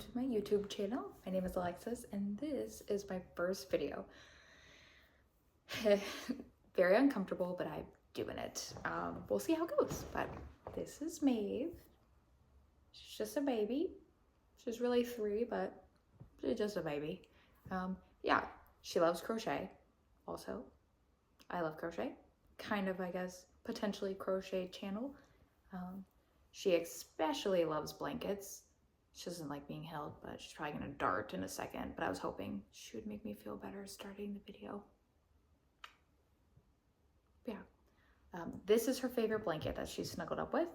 to my YouTube channel. My name is Alexis and this is my first video. Very uncomfortable, but I'm doing it. We'll see how it goes, but this is Maeve. She's just a baby. She's really 3, but she's just a baby. Yeah, she loves crochet also. I love crochet. Kind of, I guess, potentially crochet channel. She especially loves blankets. She doesn't like being held, but she's probably gonna dart in a second, but I was hoping she would make me feel better starting the video. Yeah. This is her favorite blanket that she's snuggled up with.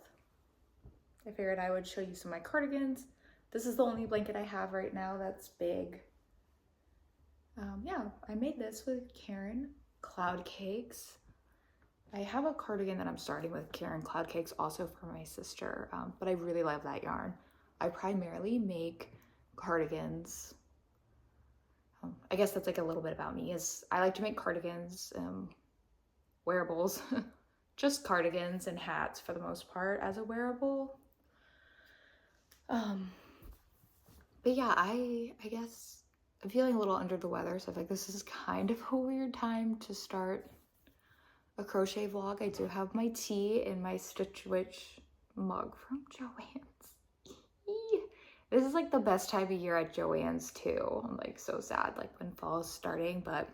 I figured I would show you some of my cardigans. This is the only blanket I have right now that's big. Yeah, I made this with Karen Cloud Cakes. I have a cardigan that I'm starting with Karen Cloud Cakes also for my sister, but I really love that yarn. I primarily make cardigans. I guess that's like a little bit about me, is I like to make cardigans, wearables, just cardigans and hats for the most part as a wearable. But yeah, I guess I'm feeling a little under the weather, so I feel like this is kind of a weird time to start a crochet vlog. I do have my tea in my Stitch Witch mug from Joann's. This is like the best time of year at Joann's too. I'm like so sad like when fall is starting, but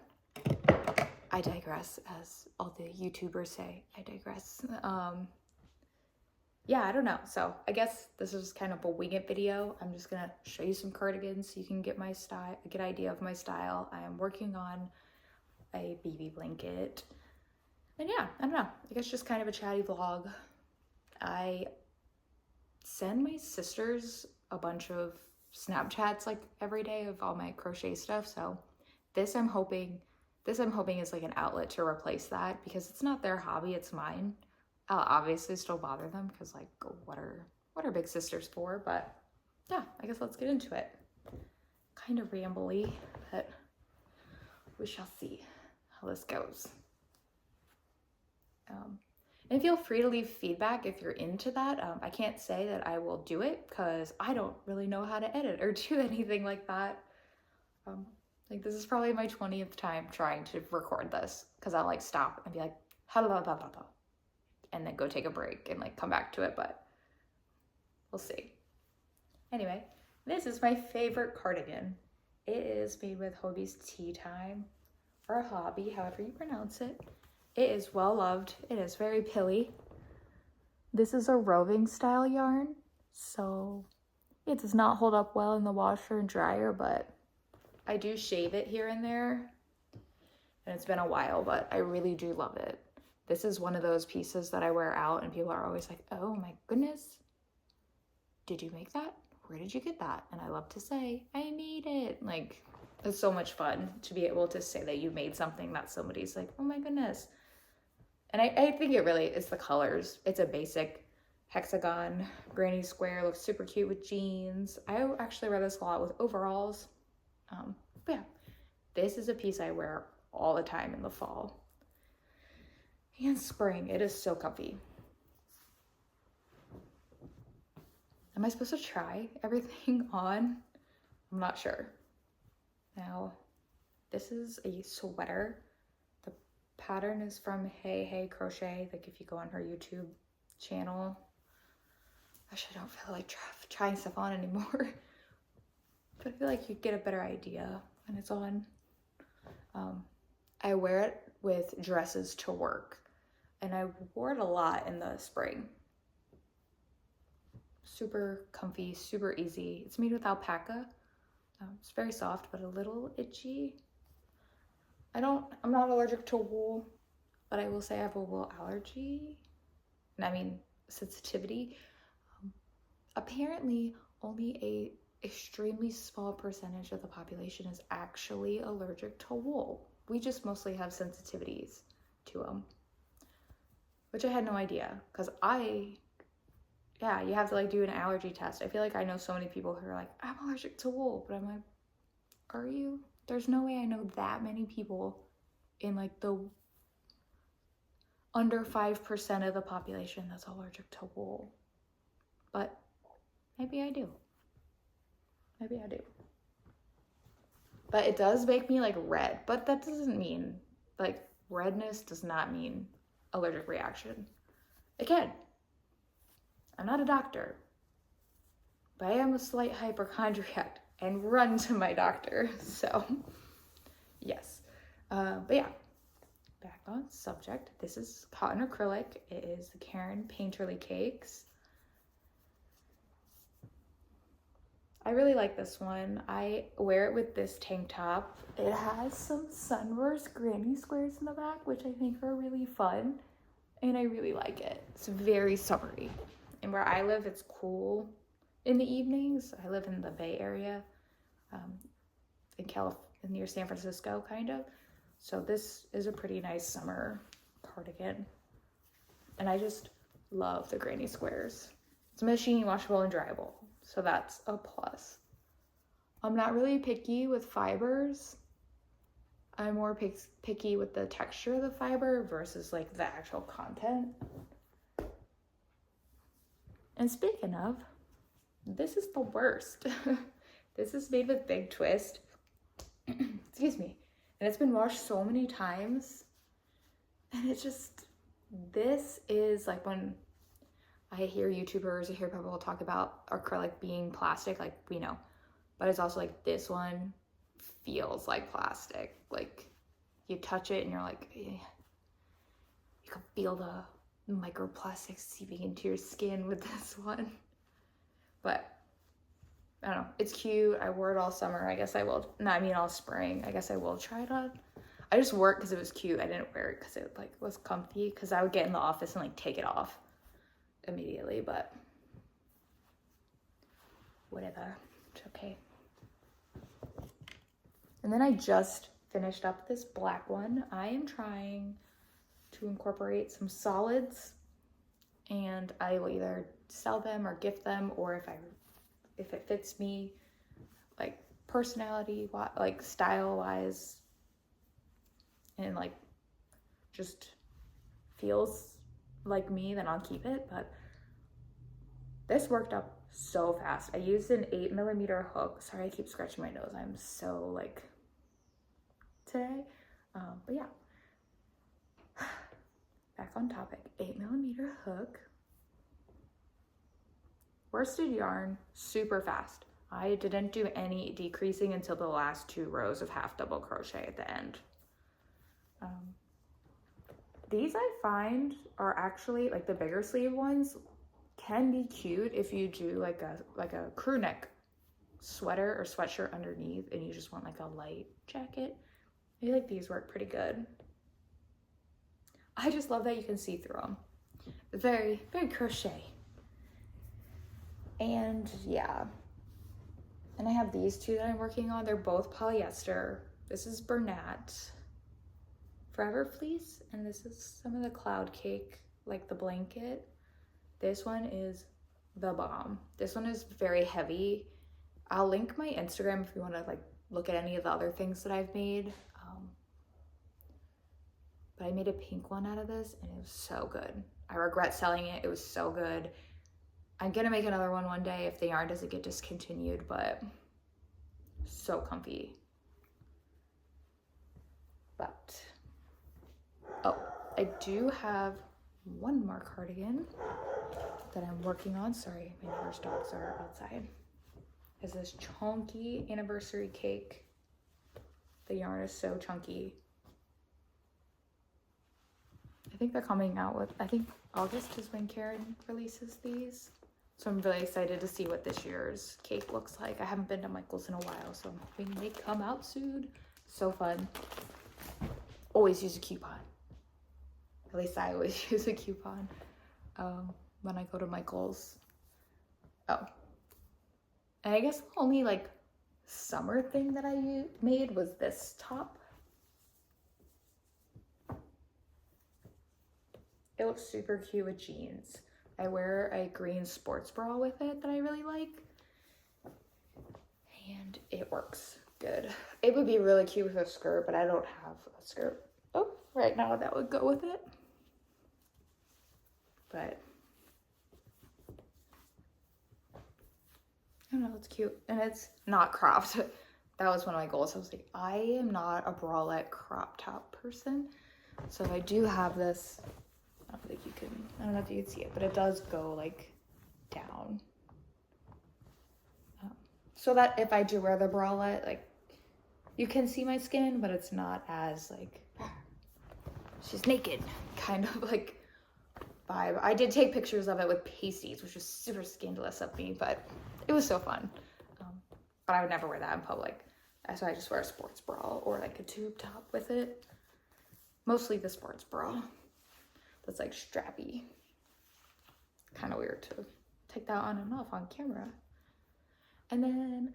I digress, as all the YouTubers say. I digress. Yeah, I don't know. So I guess this is kind of a wing it video. I'm just gonna show you some cardigans so you can get my style, a good idea of my style. I am working on a baby blanket. And yeah, I don't know. I guess just kind of a chatty vlog. I send my sisters a bunch of Snapchats like every day of all my crochet stuff. So this I'm hoping is like an outlet to replace that, because it's not their hobby, it's mine. I'll obviously still bother them because like what are big sisters for? But yeah, I guess let's get into it. Kind of rambly, but we shall see how this goes. And feel free to leave feedback if you're into that. I can't say that I will do it because I don't really know how to edit or do anything like that. Like this is probably my 20th time trying to record this, because I'll like stop and be like, and then go take a break and like come back to it, but we'll see. Anyway, this is my favorite cardigan. It is made with Hobie's Tea Time, or Hobby, however you pronounce it. It is well loved. It is very pilly. This is a roving style yarn, so it does not hold up well in the washer and dryer, but I do shave it here and there, and it's been a while, but I really do love it. This is one of those pieces that I wear out and people are always like, oh my goodness, did you make that? Where did you get that? And I love to say, I made it. Like, it's so much fun to be able to say that you made something that somebody's like, oh my goodness. And I think it really is the colors. It's a basic hexagon, granny square, looks super cute with jeans. I actually wear this a lot with overalls. But yeah, this is a piece I wear all the time in the fall and spring. It is so comfy. Am I supposed to try everything on? I'm not sure. Now, this is a sweater. The pattern is from Hey Hey Crochet. Like if you go on her YouTube channel. Actually, I don't feel like trying stuff on anymore. But I feel like you get a better idea when it's on. I wear it with dresses to work, and I wore it a lot in the spring. Super comfy, super easy. It's made with alpaca. It's very soft, but a little itchy. I'm not allergic to wool, but I will say I have a wool allergy. And I mean, sensitivity. Apparently, only a extremely small percentage of the population is actually allergic to wool. We just mostly have sensitivities to them, which I had no idea, because yeah, you have to like do an allergy test. I feel like I know so many people who are like, I'm allergic to wool, but I'm like, are you? There's no way I know that many people in like the under 5% of the population that's allergic to wool, but maybe I do. Maybe I do. But it does make me like red, but that doesn't mean, like, redness does not mean allergic reaction. Again, I'm not a doctor, but I am a slight hypochondriac and run to my doctor. So, yes. But yeah, back on subject. This is cotton acrylic. It is the Karen Painterly Cakes. I really like this one. I wear it with this tank top. It has some sunburst granny squares in the back, which I think are really fun. And I really like it. It's very summery. And where I live, it's cool in the evenings. I live in the Bay Area, in near San Francisco, kind of. So this is a pretty nice summer cardigan. And I just love the granny squares. It's machine washable and dryable. So that's a plus. I'm not really picky with fibers. I'm more picky with the texture of the fiber versus like the actual content. And speaking of, this is the worst. This is made with Big Twist. Excuse me. And it's been washed so many times. And it's just, this is like when I hear YouTubers, I hear people talk about acrylic being plastic, like we know, but it's also like this one feels like plastic. Like you touch it and you're like, eh. You can feel the microplastics seeping into your skin with this one. But I don't know, it's cute. I wore it all summer. I guess I will, no, I mean all spring. I guess I will try it on. I just wore it because it was cute. I didn't wear it because it like was comfy, because I would get in the office and like take it off immediately, but whatever, it's okay. And then I just finished up this black one. I am trying to incorporate some solids, and I will either sell them or gift them, or if it fits me, like personality, like style wise, and like just feels like me, then I'll keep it. But this worked up so fast. I used an 8mm hook. Sorry, I keep scratching my nose. I'm so like today. But yeah, back on topic. 8mm hook, worsted yarn, super fast. I didn't do any decreasing until the last 2 rows of half double crochet at the end. These I find are actually, like the bigger sleeve ones, can be cute if you do like a crew neck sweater or sweatshirt underneath and you just want like a light jacket. I feel like these work pretty good. I just love that you can see through them. Very, very crochet. And yeah. And I have these 2 that I'm working on. They're both polyester. This is Bernat Forever Fleece, and this is some of the Cloud Cake, like the blanket. This one is the bomb. This one is very heavy. I'll link my Instagram if you want to like look at any of the other things that I've made. But I made a pink one out of this and it was so good. I regret selling it. It was so good. I'm gonna make another one day if the yarn doesn't get discontinued, but so comfy. But oh, I do have one more cardigan that I'm working on. Sorry, my neighbor's dogs are outside. Is this chunky anniversary cake. The yarn is so chunky. I think they're coming out with, I think August is when Karen releases these. So I'm really excited to see what this year's cake looks like. I haven't been to Michael's in a while, so I'm hoping they come out soon. So fun. Always use a coupon. At least I always use a coupon when I go to Michael's. Oh. And I guess the only like summer thing that I made was this top. It looks super cute with jeans. I wear a green sports bra with it that I really like. And it works good. It would be really cute with a skirt, but I don't have a skirt. Oh, right now that would go with it. But don't know, it's cute. And it's not cropped. That was one of my goals. I was like, I am not a bralette crop top person. So I do have this, I don't think you can, I don't know if you can see it, but it does go like down. So that if I do wear the bralette, like you can see my skin, but it's not as like, she's naked kind of like vibe. I did take pictures of it with pasties, which was super scandalous of me, but it was so fun. But I would never wear that in public. So I just wear a sports bra or like a tube top with it. Mostly the sports bra. That's like strappy. Kind of weird to take that on and off on camera. And then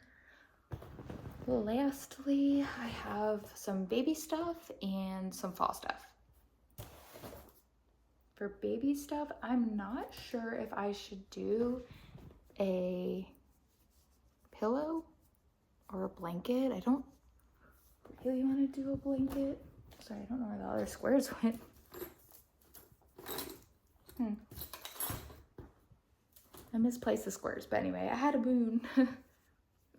lastly, I have some baby stuff and some fall stuff. For baby stuff, I'm not sure if I should do a pillow or a blanket. I don't really want to do a blanket. Sorry, I don't know where the other squares went. I misplaced the squares, but anyway, I had a moon.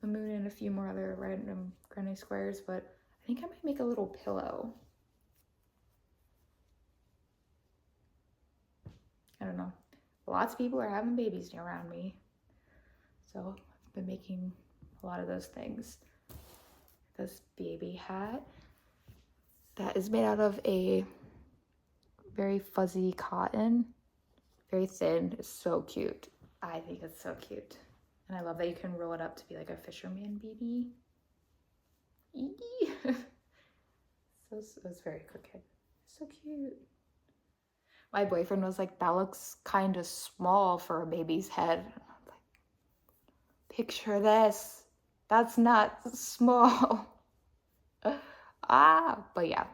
A moon and a few more other random granny squares, but I think I might make a little pillow. I don't know. Lots of people are having babies around me. So I've been making a lot of those things. This baby hat that is made out of a very fuzzy cotton, very thin. It's so cute. I think it's so cute. And I love that you can roll it up to be like a fisherman beanie. So it's very crooked. So cute. My boyfriend was like, that looks kind of small for a baby's head. And I'm like, picture this. That's not small. But yeah,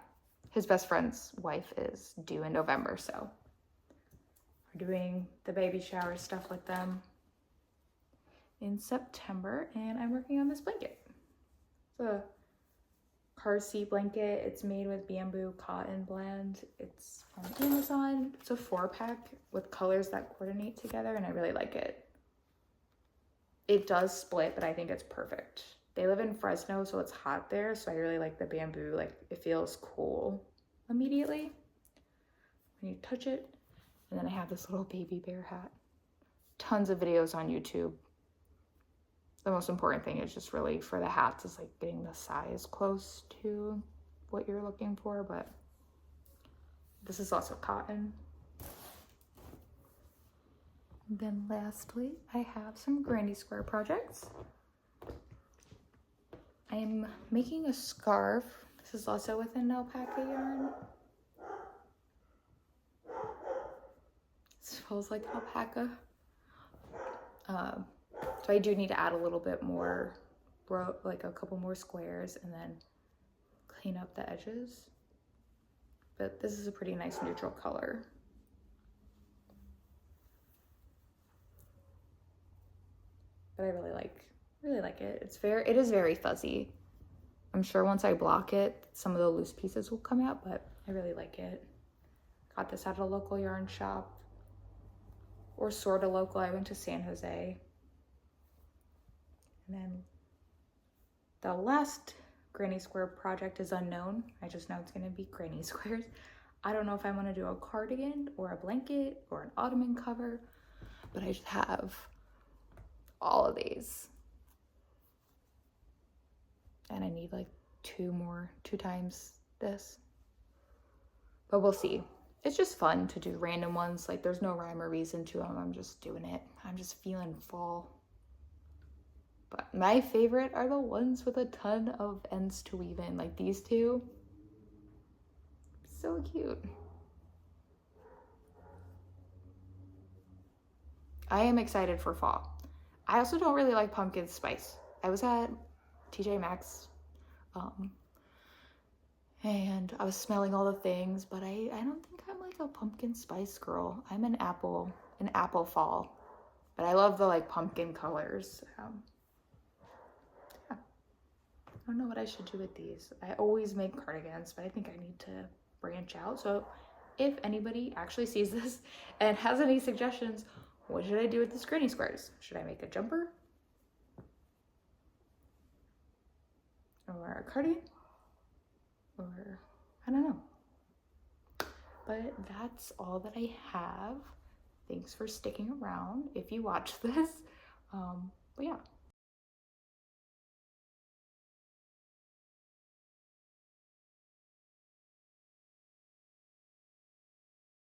his best friend's wife is due in November, so we're doing the baby shower stuff with them in September, and I'm working on this blanket. It's a car seat blanket. It's made with bamboo cotton blend. It's from Amazon. It's a 4-pack with colors that coordinate together, and I really like it. It does split, but I think it's perfect. They live in Fresno, so it's hot there, so I really like the bamboo. Like, it feels cool immediately when you touch it. And then I have this little baby bear hat. Tons of videos on YouTube. The most important thing is just really for the hats is like getting the size close to what you're looking for, but this is also cotton. And then lastly, I have some granny square projects. I am making a scarf. This is also with an alpaca yarn. It smells like alpaca. So I do need to add a little bit more, like a couple more squares, and then clean up the edges. But this is a pretty nice neutral color. But I really like it. It is very fuzzy. I'm sure once I block it, some of the loose pieces will come out, but I really like it. Got this at a local yarn shop, or sort of local. I went to San Jose. And then the last granny square project is unknown. I just know it's gonna be granny squares. I don't know if I wanna do a cardigan or a blanket or an ottoman cover, but I just have all of these. And I need like two times this. But we'll see. It's just fun to do random ones. Like, there's no rhyme or reason to them. I'm just doing it. I'm just feeling fall. But my favorite are the ones with a ton of ends to weave in. Like these two. So cute. I am excited for fall. I also don't really like pumpkin spice. I was at TJ Maxx and I was smelling all the things, but I don't think I'm like a pumpkin spice girl. I'm an apple fall, but I love the like pumpkin colors. Yeah. I don't know what I should do with these. I always make cardigans, but I think I need to branch out. So if anybody actually sees this and has any suggestions, what should I do with these granny squares? Should I make a jumper? or a cardigan, or I don't know. But that's all that I have. Thanks for sticking around if you watch this. But yeah.